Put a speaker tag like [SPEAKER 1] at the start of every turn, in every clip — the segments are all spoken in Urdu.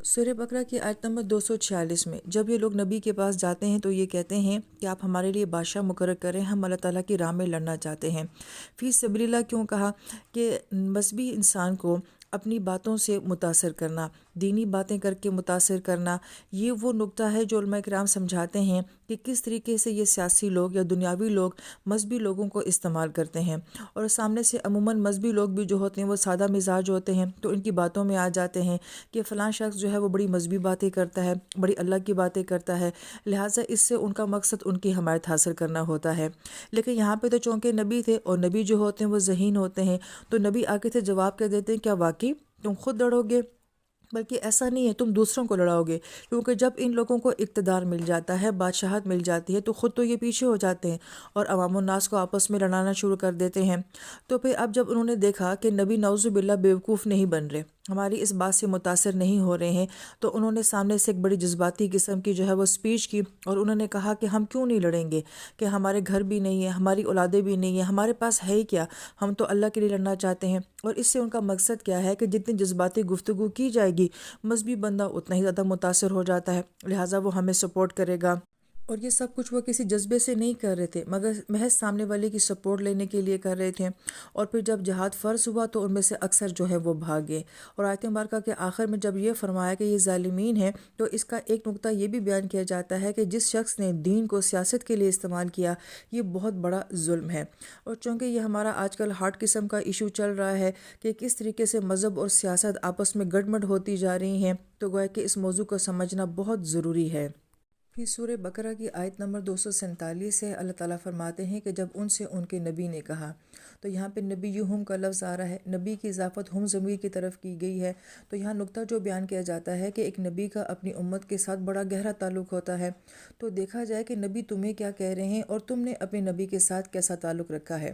[SPEAKER 1] سورہ بقرہ کی آیت نمبر 246 میں جب یہ لوگ نبی کے پاس جاتے ہیں تو یہ کہتے ہیں کہ آپ ہمارے لیے بادشاہ مقرر کریں، ہم اللہ تعالیٰ کی راہ میں لڑنا چاہتے ہیں۔ فی سبیل اللہ کیوں کہا؟ کہ مذہبی انسان کو اپنی باتوں سے متاثر کرنا، دینی باتیں کر کے متاثر کرنا، یہ وہ نقطہ ہے جو علماء کرام سمجھاتے ہیں کہ کس طریقے سے یہ سیاسی لوگ یا دنیاوی لوگ مذہبی لوگوں کو استعمال کرتے ہیں، اور سامنے سے عموماً مذہبی لوگ بھی جو ہوتے ہیں وہ سادہ مزاج ہوتے ہیں، تو ان کی باتوں میں آ جاتے ہیں کہ فلاں شخص جو ہے وہ بڑی مذہبی باتیں کرتا ہے، بڑی اللہ کی باتیں کرتا ہے، لہٰذا اس سے ان کا مقصد ان کی حمایت حاصل کرنا ہوتا ہے۔ لیکن یہاں پہ تو چونکہ نبی تھے، اور نبی جو ہوتے ہیں وہ ذہین ہوتے ہیں، تو نبی آگے سے جواب کر دیتے ہیں کیا واقعی تم خود لڑو گے؟ بلکہ ایسا نہیں ہے، تم دوسروں کو لڑاؤ گے، کیونکہ جب ان لوگوں کو اقتدار مل جاتا ہے، بادشاہت مل جاتی ہے، تو خود تو یہ پیچھے ہو جاتے ہیں اور عوام الناس کو آپس میں لڑانا شروع کر دیتے ہیں۔ تو پھر اب جب انہوں نے دیکھا کہ نبی نعوذ باللہ بیوقوف نہیں بن رہے، ہماری اس بات سے متاثر نہیں ہو رہے ہیں، تو انہوں نے سامنے سے ایک بڑی جذباتی قسم کی جو ہے وہ سپیچ کی، اور انہوں نے کہا کہ ہم کیوں نہیں لڑیں گے، کہ ہمارے گھر بھی نہیں ہے، ہماری اولادیں بھی نہیں ہیں، ہمارے پاس ہے ہی کیا، ہم تو اللہ کے لیے لڑنا چاہتے ہیں۔ اور اس سے ان کا مقصد کیا ہے کہ جتنی جذباتی گفتگو کی جائے گی، مذہبی بندہ اتنا ہی زیادہ متاثر ہو جاتا ہے، لہٰذا وہ ہمیں سپورٹ کرے گا۔ اور یہ سب کچھ وہ کسی جذبے سے نہیں کر رہے تھے، مگر محض سامنے والے کی سپورٹ لینے کے لیے کر رہے تھے۔ اور پھر جب جہاد فرض ہوا تو ان میں سے اکثر جو ہے وہ بھاگے، اور آیت مبارکہ کے آخر میں جب یہ فرمایا کہ یہ ظالمین ہیں، تو اس کا ایک نقطہ یہ بھی بیان کیا جاتا ہے کہ جس شخص نے دین کو سیاست کے لیے استعمال کیا، یہ بہت بڑا ظلم ہے۔ اور چونکہ یہ ہمارا آج کل ہارڈ قسم کا ایشو چل رہا ہے کہ کس طریقے سے مذہب اور سیاست آپس میں گڈمڈ ہوتی جا رہی ہیں، تو گویا کہ اس موضوع کو سمجھنا بہت ضروری ہے۔ پھر سورہ بقرہ کی آیت نمبر 247 ہے، اللہ تعالیٰ فرماتے ہیں کہ جب ان سے ان کے نبی نے کہا، تو یہاں پہ نبیہم کا لفظ آ رہا ہے، نبی کی اضافت ہم ضمیر کی طرف کی گئی ہے۔ تو یہاں نقطہ جو بیان کیا جاتا ہے کہ ایک نبی کا اپنی امت کے ساتھ بڑا گہرا تعلق ہوتا ہے، تو دیکھا جائے کہ نبی تمہیں کیا کہہ رہے ہیں اور تم نے اپنے نبی کے ساتھ کیسا تعلق رکھا ہے۔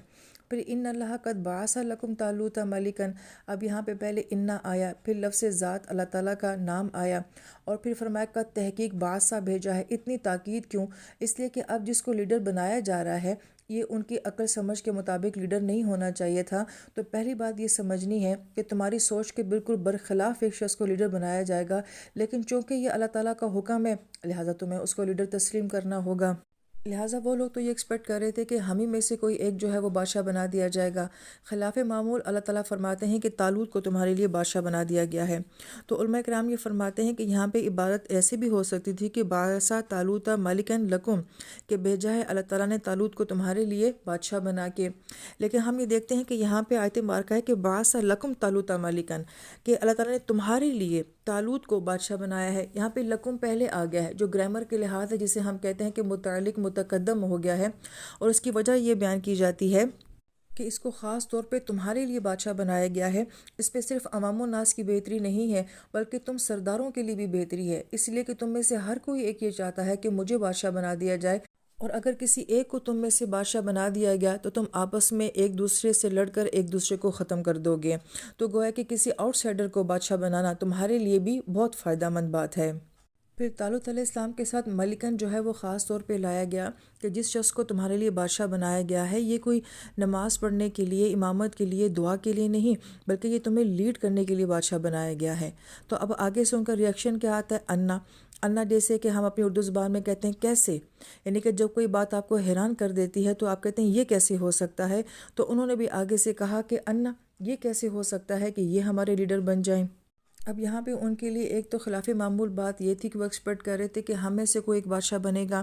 [SPEAKER 1] پھر ان اللہ قد بعث لکم طالوت ملکا، اب یہاں پہ پہلے انا آیا، پھر لفظ ذات اللہ تعالیٰ کا نام آیا، اور پھر فرمایا قد تحقیق بعثہ بھیجا ہے۔ اتنی تاکید کیوں؟ اس لیے کہ اب جس کو لیڈر بنایا جا رہا ہے، یہ ان کی عقل سمجھ کے مطابق لیڈر نہیں ہونا چاہیے تھا۔ تو پہلی بات یہ سمجھنی ہے کہ تمہاری سوچ کے بالکل برخلاف ایک شخص کو لیڈر بنایا جائے گا، لیکن چونکہ یہ اللہ تعالیٰ کا حکم ہے، لہٰذا تمہیں اس کو لیڈر تسلیم کرنا ہوگا۔ لہٰذا وہ لوگ تو یہ ایکسپیکٹ کر رہے تھے کہ ہم ہی میں سے کوئی ایک جو ہے وہ بادشاہ بنا دیا جائے گا، خلاف معمول اللہ تعالیٰ فرماتے ہیں کہ طالوت کو تمہارے لیے بادشاہ بنا دیا گیا ہے۔ تو علماء کرام یہ فرماتے ہیں کہ یہاں پہ عبارت ایسے بھی ہو سکتی تھی کہ بعث طالوت ملکا لکم، کہ بھیجا ہے اللہ تعالیٰ نے طالوت کو تمہارے لیے بادشاہ بنا کے، لیکن ہم یہ دیکھتے ہیں کہ یہاں پہ آیت مبارکہ ہے کہ بعث لکم طالوت ملکا، کہ اللہ تعالیٰ نے تمہارے لیے طالوت کو بادشاہ بنایا ہے۔ یہاں پہ لکم پہلے آ گیا ہے، جو گرامر کے لحاظ ہے، جسے ہم کہتے ہیں کہ متعلق متقدم ہو گیا ہے، اور اس کی وجہ یہ بیان کی جاتی ہے کہ اس کو خاص طور پہ تمہارے لیے بادشاہ بنایا گیا ہے۔ اس پہ صرف عوام الناس کی بہتری نہیں ہے، بلکہ تم سرداروں کے لیے بھی بہتری ہے، اس لیے کہ تم میں سے ہر کوئی ایک یہ چاہتا ہے کہ مجھے بادشاہ بنا دیا جائے، اور اگر کسی ایک کو تم میں سے بادشاہ بنا دیا گیا تو تم آپس میں ایک دوسرے سے لڑ کر ایک دوسرے کو ختم کر دو گے۔ تو گویا کہ کسی آؤٹ سائڈر کو بادشاہ بنانا تمہارے لیے بھی بہت فائدہ مند بات ہے۔ پھر طالوت علیہ السلام کے ساتھ ملکن جو ہے وہ خاص طور پہ لایا گیا کہ جس شخص کو تمہارے لیے بادشاہ بنایا گیا ہے، یہ کوئی نماز پڑھنے کے لیے، امامت کے لیے، دعا کے لیے نہیں، بلکہ یہ تمہیں لیڈ کرنے کے لیے بادشاہ بنایا گیا ہے۔ تو اب آگے سے ان کا ریئیکشن کیا آتا ہے؟ انا جیسے کہ ہم اپنی اردو زبان میں کہتے ہیں کیسے، یعنی کہ جب کوئی بات آپ کو حیران کر دیتی ہے تو آپ کہتے ہیں یہ کیسے ہو سکتا ہے، تو انہوں نے بھی آگے سے کہا کہ انا، یہ کیسے ہو سکتا ہے کہ یہ ہمارے لیڈر بن جائیں۔ اب یہاں پہ ان کے لیے ایک تو خلاف معمول بات یہ تھی کہ وہ ایکسپیکٹ کر رہے تھے کہ ہم میں سے کوئی ایک بادشاہ بنے گا،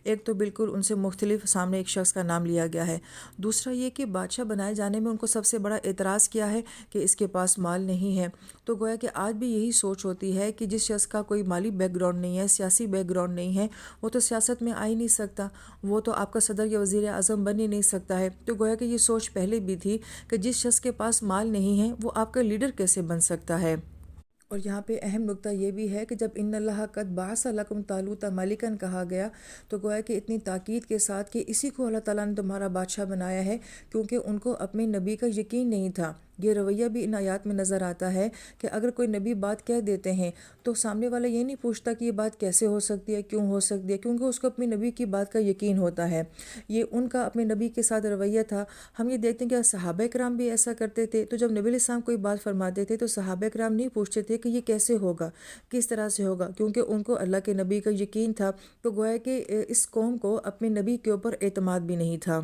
[SPEAKER 1] ایک تو بالکل ان سے مختلف سامنے ایک شخص کا نام لیا گیا ہے، دوسرا یہ کہ بادشاہ بنائے جانے میں ان کو سب سے بڑا اعتراض کیا ہے کہ اس کے پاس مال نہیں ہے۔ تو گویا کہ آج بھی یہی سوچ ہوتی ہے کہ جس شخص کا کوئی مالی بیک گراؤنڈ نہیں ہے، سیاسی بیک گراؤنڈ نہیں ہے، وہ تو سیاست میں آ ہی نہیں سکتا، وہ تو آپ کا صدر یا وزیر اعظم بن ہی نہیں سکتا ہے۔ تو گویا کہ یہ سوچ پہلے بھی تھی کہ جس شخص کے پاس مال نہیں ہے وہ آپ کا لیڈر کیسے بن سکتا ہے۔ اور یہاں پہ اہم نقطہ یہ بھی ہے کہ جب ان اللہ قد بعث لکم طالوت ملکا کہا گیا، تو گویا کہ اتنی تاکید کے ساتھ کہ اسی کو اللہ تعالیٰ نے تمہارا بادشاہ بنایا ہے، کیونکہ ان کو اپنے نبی کا یقین نہیں تھا یہ رویہ بھی ان آیات میں نظر آتا ہے کہ اگر کوئی نبی بات کہہ دیتے ہیں تو سامنے والا یہ نہیں پوچھتا کہ یہ بات کیسے ہو سکتی ہے، کیوں ہو سکتی ہے، کیونکہ اس کو اپنی نبی کی بات کا یقین ہوتا ہے۔ یہ ان کا اپنے نبی کے ساتھ رویہ تھا۔ ہم یہ دیکھتے ہیں کہ صحابہ کرام بھی ایسا کرتے تھے، تو جب نبی علیہ السلام کوئی بات فرماتے تھے تو صحابہ کرام نہیں پوچھتے تھے کہ یہ کیسے ہوگا، کس طرح سے ہوگا، کیونکہ ان کو اللہ کے نبی کا یقین تھا۔ تو گویا کہ اس قوم کو اپنے نبی کے اوپر اعتماد بھی نہیں تھا۔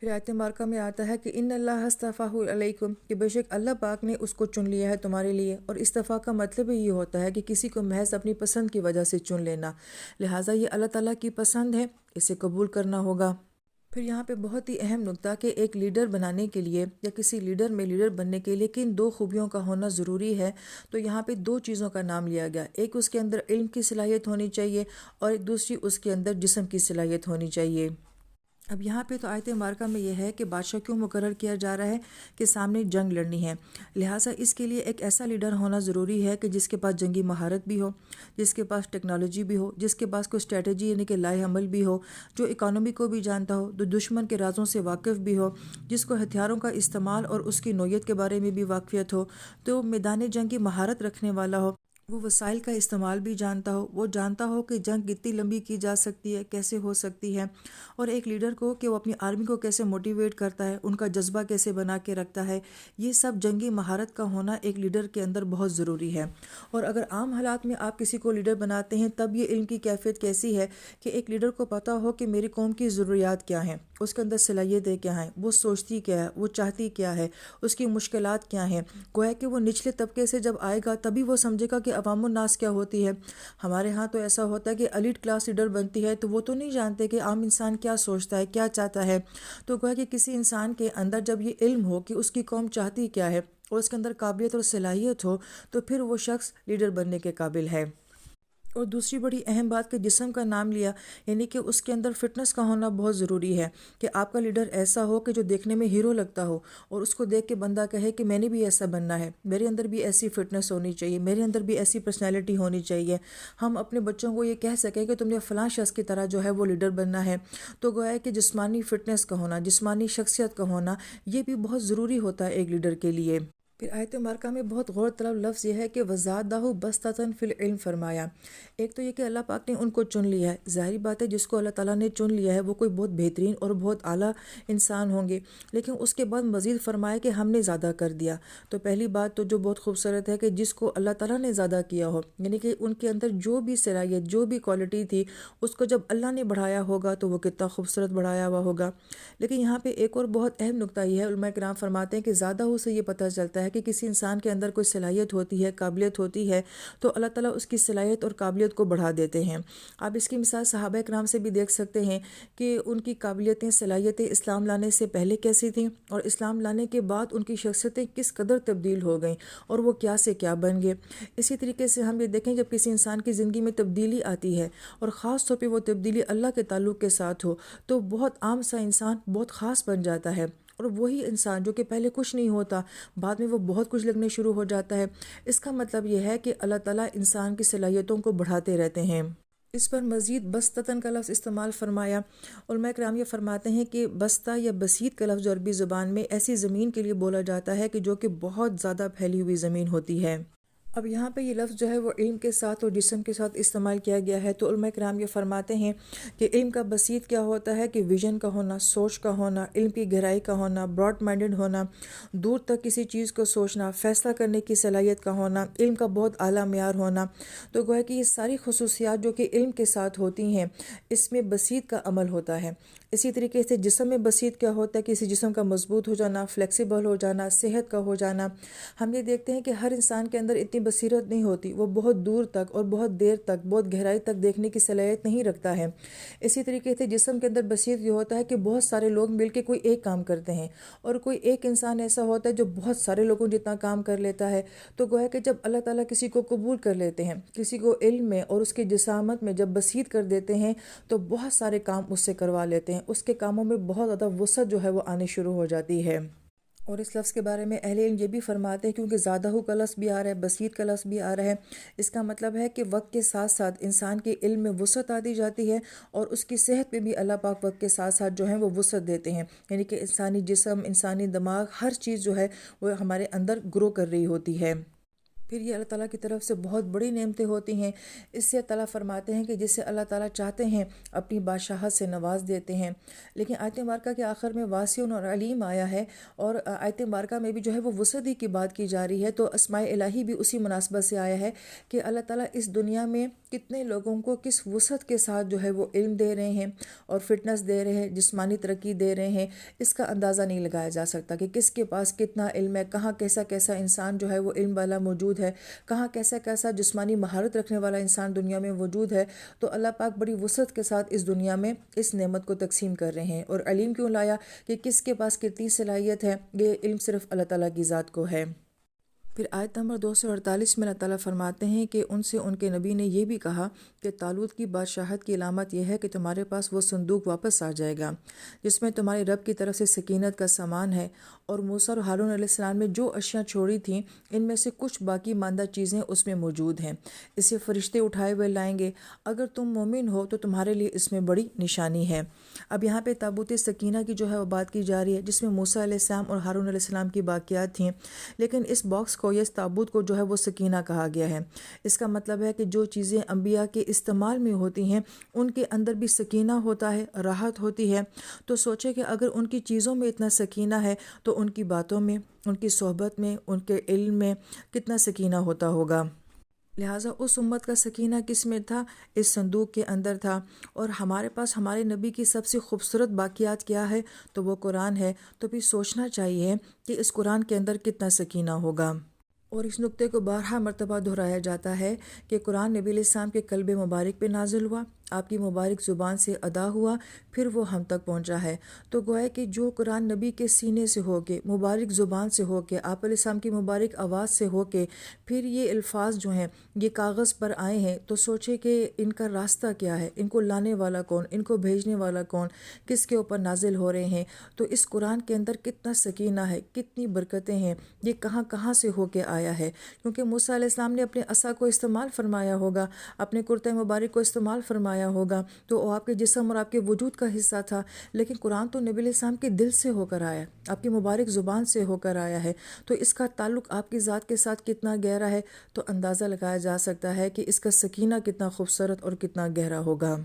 [SPEAKER 1] پھر آیت مبارکہ میں آتا ہے کہ ان اللہ اصطفاہ علیکم، کہ بے شک اللہ پاک نے اس کو چن لیا ہے تمہارے لیے، اور استفاء کا مطلب ہی یہ ہوتا ہے کہ کسی کو محض اپنی پسند کی وجہ سے چن لینا، لہٰذا یہ اللہ تعالیٰ کی پسند ہے، اسے قبول کرنا ہوگا۔ پھر یہاں پہ بہت ہی اہم نکتہ کہ ایک لیڈر بنانے کے لیے یا کسی لیڈر میں لیڈر بننے کے لیے کن دو خوبیوں کا ہونا ضروری ہے، تو یہاں پہ دو چیزوں کا نام لیا گیا، ایک اس کے اندر علم کی صلاحیت ہونی چاہیے اور ایک دوسری اس کے اندر جسم کی صلاحیت ہونی چاہیے۔ اب یہاں پہ تو آیت مبارکہ میں یہ ہے کہ بادشاہ کیوں مقرر کیا جا رہا ہے کہ سامنے جنگ لڑنی ہے، لہٰذا اس کے لیے ایک ایسا لیڈر ہونا ضروری ہے کہ جس کے پاس جنگی مہارت بھی ہو، جس کے پاس ٹیکنالوجی بھی ہو، جس کے پاس کوئی اسٹریٹجی یعنی کہ لائحہ عمل بھی ہو، جو اکانومی کو بھی جانتا ہو، جو دشمن کے رازوں سے واقف بھی ہو، جس کو ہتھیاروں کا استعمال اور اس کی نوعیت کے بارے میں بھی واقفیت ہو، تو میدان جنگ کی مہارت رکھنے والا ہو، وہ وسائل کا استعمال بھی جانتا ہو، وہ جانتا ہو کہ جنگ کتنی لمبی کی جا سکتی ہے، کیسے ہو سکتی ہے، اور ایک لیڈر کو کہ وہ اپنی آرمی کو کیسے موٹیویٹ کرتا ہے، ان کا جذبہ کیسے بنا کے رکھتا ہے، یہ سب جنگی مہارت کا ہونا ایک لیڈر کے اندر بہت ضروری ہے۔ اور اگر عام حالات میں آپ کسی کو لیڈر بناتے ہیں تب یہ علم کی کیفیت کیسی ہے کہ ایک لیڈر کو پتہ ہو کہ میری قوم کی ضروریات کیا ہیں، اس کے اندر صلاحیتیں کیا ہیں، وہ سوچتی کیا ہے، وہ چاہتی کیا ہے، اس کی مشکلات کیا ہیں، گویا کہ وہ نچلے طبقے سے جب آئے گا تبھی وہ سمجھے گا کہ عوام الناس کیا ہوتی ہے۔ ہمارے ہاں تو ایسا ہوتا ہے کہ ایلیٹ کلاس لیڈر بنتی ہے تو وہ تو نہیں جانتے کہ عام انسان کیا سوچتا ہے، کیا چاہتا ہے۔ تو گویا کہ کسی انسان کے اندر جب یہ علم ہو کہ اس کی قوم چاہتی کیا ہے اور اس کے اندر قابلیت اور صلاحیت ہو تو پھر وہ شخص لیڈر بننے کے قابل ہے۔ اور دوسری بڑی اہم بات کہ جسم کا نام لیا، یعنی کہ اس کے اندر فٹنس کا ہونا بہت ضروری ہے کہ آپ کا لیڈر ایسا ہو کہ جو دیکھنے میں ہیرو لگتا ہو اور اس کو دیکھ کے بندہ کہے کہ میں نے بھی ایسا بننا ہے، میرے اندر بھی ایسی فٹنس ہونی چاہیے، میرے اندر بھی ایسی پرسنالٹی ہونی چاہیے۔ ہم اپنے بچوں کو یہ کہہ سکیں کہ تم نے فلاں شخص کی طرح جو ہے وہ لیڈر بننا ہے۔ تو گویا ہے کہ جسمانی فٹنس کا ہونا، جسمانی شخصیت کا ہونا، یہ بھی بہت ضروری ہوتا ہے ایک لیڈر کے لیے۔ پھر آیت مبارکہ میں بہت غور طلب لفظ یہ ہے کہ وَزَادَهُ بَسْطَةً فِي الْعِلْمِ فرمایا۔ ایک تو یہ کہ اللہ پاک نے ان کو چن لیا ہے، ظاہری بات ہے جس کو اللہ تعالیٰ نے چن لیا ہے وہ کوئی بہت بہترین اور بہت اعلیٰ انسان ہوں گے، لیکن اس کے بعد مزید فرمایا کہ ہم نے زیادہ کر دیا۔ تو پہلی بات تو جو بہت خوبصورت ہے کہ جس کو اللہ تعالیٰ نے زیادہ کیا ہو، یعنی کہ ان کے اندر جو بھی صلاحیت، جو بھی کوالٹی تھی، اس کو جب اللہ نے بڑھایا ہوگا تو وہ کتنا خوبصورت بڑھایا ہوا ہوگا۔ لیکن یہاں پہ ایک اور بہت اہم نکتہ یہ ہے، علماء کرام فرماتے ہیں کہ زیادہ ہو سے یہ پتہ چلتا ہے کہ کسی انسان کے اندر کوئی صلاحیت ہوتی ہے، قابلیت ہوتی ہے، تو اللہ تعالیٰ اس کی صلاحیت اور قابلیت کو بڑھا دیتے ہیں۔ آپ اس کی مثال صحابہ کرام سے بھی دیکھ سکتے ہیں کہ ان کی قابلیتیں، صلاحیتیں اسلام لانے سے پہلے کیسی تھیں اور اسلام لانے کے بعد ان کی شخصیتیں کس قدر تبدیل ہو گئیں اور وہ کیا سے کیا بن گئے۔ اسی طریقے سے ہم یہ دیکھیں جب کسی انسان کی زندگی میں تبدیلی آتی ہے اور خاص طور پہ وہ تبدیلی اللہ کے تعلق کے ساتھ ہو تو بہت عام سا انسان بہت خاص بن جاتا ہے، اور وہی انسان جو کہ پہلے کچھ نہیں ہوتا بعد میں وہ بہت کچھ لگنے شروع ہو جاتا ہے۔ اس کا مطلب یہ ہے کہ اللہ تعالیٰ انسان کی صلاحیتوں کو بڑھاتے رہتے ہیں۔ اس پر مزید بسطتاً کا لفظ استعمال فرمایا۔ علماء کرام یہ فرماتے ہیں کہ بستہ یا بسیط کا لفظ عربی زبان میں ایسی زمین کے لیے بولا جاتا ہے کہ جو کہ بہت زیادہ پھیلی ہوئی زمین ہوتی ہے۔ اب یہاں پہ یہ لفظ جو ہے وہ علم کے ساتھ اور جسم کے ساتھ استعمال کیا گیا ہے، تو علماء کرام یہ فرماتے ہیں کہ علم کا بسیط کیا ہوتا ہے کہ ویژن کا ہونا، سوچ کا ہونا، علم کی گہرائی کا ہونا، براڈ مائنڈڈ ہونا، دور تک کسی چیز کو سوچنا، فیصلہ کرنے کی صلاحیت کا ہونا، علم کا بہت اعلیٰ معیار ہونا۔ تو گویا کہ یہ ساری خصوصیات جو کہ علم کے ساتھ ہوتی ہیں اس میں بسیط کا عمل ہوتا ہے۔ اسی طریقے سے جسم میں بسیط کیا ہوتا ہے، کسی جسم کا مضبوط ہو جانا، فلیکسیبل ہو جانا، صحت کا ہو جانا۔ ہم یہ دیکھتے ہیں کہ ہر انسان کے اندر اتنی بصیرت نہیں ہوتی، وہ بہت دور تک اور بہت دیر تک، بہت گہرائی تک دیکھنے کی صلاحیت نہیں رکھتا ہے۔ اسی طریقے سے جسم کے اندر بصیرت یہ ہوتا ہے کہ بہت سارے لوگ مل کے کوئی ایک کام کرتے ہیں، اور کوئی ایک انسان ایسا ہوتا ہے جو بہت سارے لوگوں جتنا کام کر لیتا ہے۔ تو گویا کہ جب اللہ تعالیٰ کسی کو قبول کر لیتے ہیں، کسی کو علم میں اور اس کی جسامت میں جب بسیط کر دیتے ہیں تو بہت سارے کام اس سے کروا لیتے ہیں، اس کے کاموں میں بہت زیادہ وسعت جو ہے وہ آنی شروع ہو جاتی ہے۔ اور اس لفظ کے بارے میں اہل علم یہ بھی فرماتے ہیں، کیونکہ زیادہ کا لفظ بھی آ رہا ہے، بسیط کا لفظ بھی آ رہا ہے، اس کا مطلب ہے کہ وقت کے ساتھ ساتھ انسان کے علم میں وسعت آتی جاتی ہے، اور اس کی صحت میں بھی اللہ پاک وقت کے ساتھ ساتھ جو ہے وہ وسعت دیتے ہیں، یعنی کہ انسانی جسم، انسانی دماغ، ہر چیز جو ہے وہ ہمارے اندر گرو کر رہی ہوتی ہے۔ پھر یہ اللہ تعالیٰ کی طرف سے بہت بڑی نعمتیں ہوتی ہیں۔ اس سے تعالیٰ فرماتے ہیں کہ جسے اللہ تعالیٰ چاہتے ہیں اپنی بادشاہت سے نواز دیتے ہیں۔ لیکن آیت مبارکہ کے آخر میں واسع اور علیم آیا ہے، اور آیت مبارکہ میں بھی جو ہے وہ وسعت کی بات کی جا رہی ہے، تو اسماء الہی بھی اسی مناسبت سے آیا ہے کہ اللہ تعالیٰ اس دنیا میں کتنے لوگوں کو کس وسعت کے ساتھ جو ہے وہ علم دے رہے ہیں اور فٹنس دے رہے ہیں، جسمانی ترقی دے رہے ہیں۔ اس کا اندازہ نہیں لگایا جا سکتا کہ کس کے پاس کتنا علم ہے، کہاں کیسا کیسا انسان جو ہے وہ علم والا موجود ہے، کہاں کیسا کیسا جسمانی مہارت رکھنے والا انسان دنیا میں موجود ہے۔ تو اللہ پاک بڑی وسعت کے ساتھ اس دنیا میں اس نعمت کو تقسیم کر رہے ہیں۔ اور علیم کیوں لایا کہ کس کے پاس کتنی صلاحیت ہے، یہ علم صرف اللہ تعالیٰ کی ذات کو ہے۔ پھر آیت نمبر 248 میں اللہ تعالیٰ فرماتے ہیں کہ ان سے ان کے نبی نے یہ بھی کہا کہ طالوت کی بادشاہت کی علامت یہ ہے کہ تمہارے پاس وہ صندوق واپس آ جائے گا جس میں تمہارے رب کی طرف سے سکینت کا سامان ہے، اور موسیٰ اور ہارون علیہ السلام نے جو اشیاء چھوڑی تھیں ان میں سے کچھ باقی ماندہ چیزیں اس میں موجود ہیں، اسے فرشتے اٹھائے ہوئے لائیں گے، اگر تم مومن ہو تو تمہارے لیے اس میں بڑی نشانی ہے۔ اب یہاں پہ تابوت سکینہ کی جو ہے وہ بات کی جا رہی ہے، جس میں موسیٰ علیہ السلام اور ہارون علیہ السلام کی باقیات تھیں، لیکن اس باکس کو یا اس تابوت کو جو ہے وہ سکینہ کہا گیا ہے۔ اس کا مطلب ہے کہ جو چیزیں انبیاء کے استعمال میں ہوتی ہیں ان کے اندر بھی سکینہ ہوتا ہے، راحت ہوتی ہے۔ تو سوچے کہ اگر ان کی چیزوں میں اتنا سکینہ ہے تو ان کی باتوں میں، ان کی صحبت میں، ان کے علم میں کتنا سکینہ ہوتا ہوگا۔ لہٰذا اس امت کا سکینہ کس میں تھا؟ اس صندوق کے اندر تھا۔ اور ہمارے پاس ہمارے نبی کی سب سے خوبصورت باقیات کیا ہے؟ تو وہ قرآن ہے۔ تو بھی سوچنا چاہیے کہ اس قرآن کے اندر کتنا سکینہ ہوگا۔ اور اس نقطے کو بارہا مرتبہ دہرایا جاتا ہے کہ قرآن نبی علیہ السلام کے قلب مبارک پہ نازل ہوا، آپ کی مبارک زبان سے ادا ہوا، پھر وہ ہم تک پہنچا ہے۔ تو گویا کہ جو قرآن نبی کے سینے سے ہو کے، مبارک زبان سے ہو کے، آپ علیہ السلام کی مبارک آواز سے ہو کے پھر یہ الفاظ جو ہیں یہ کاغذ پر آئے ہیں، تو سوچے کہ ان کا راستہ کیا ہے، ان کو لانے والا کون، ان کو بھیجنے والا کون، کس کے اوپر نازل ہو رہے ہیں۔ تو اس قرآن کے اندر کتنا سکینہ ہے، کتنی برکتیں ہیں، یہ کہاں کہاں سے ہو کے آیا ہے۔ کیونکہ موسیٰ علیہ السلام نے اپنے عصا کو استعمال فرمایا ہوگا، اپنے کرتہ مبارک کو استعمال فرمایا ہوگا، تو وہ آپ کے جسم اور آپ کے وجود کا حصہ تھا، لیکن قرآن تو نبی علیہ السلام کے دل سے ہو کر آیا، آپ کی مبارک زبان سے ہو کر آیا ہے۔ تو اس کا تعلق آپ کی ذات کے ساتھ کتنا گہرا ہے، تو اندازہ لگایا جا سکتا ہے کہ اس کا سکینہ کتنا خوبصورت اور کتنا گہرا ہوگا۔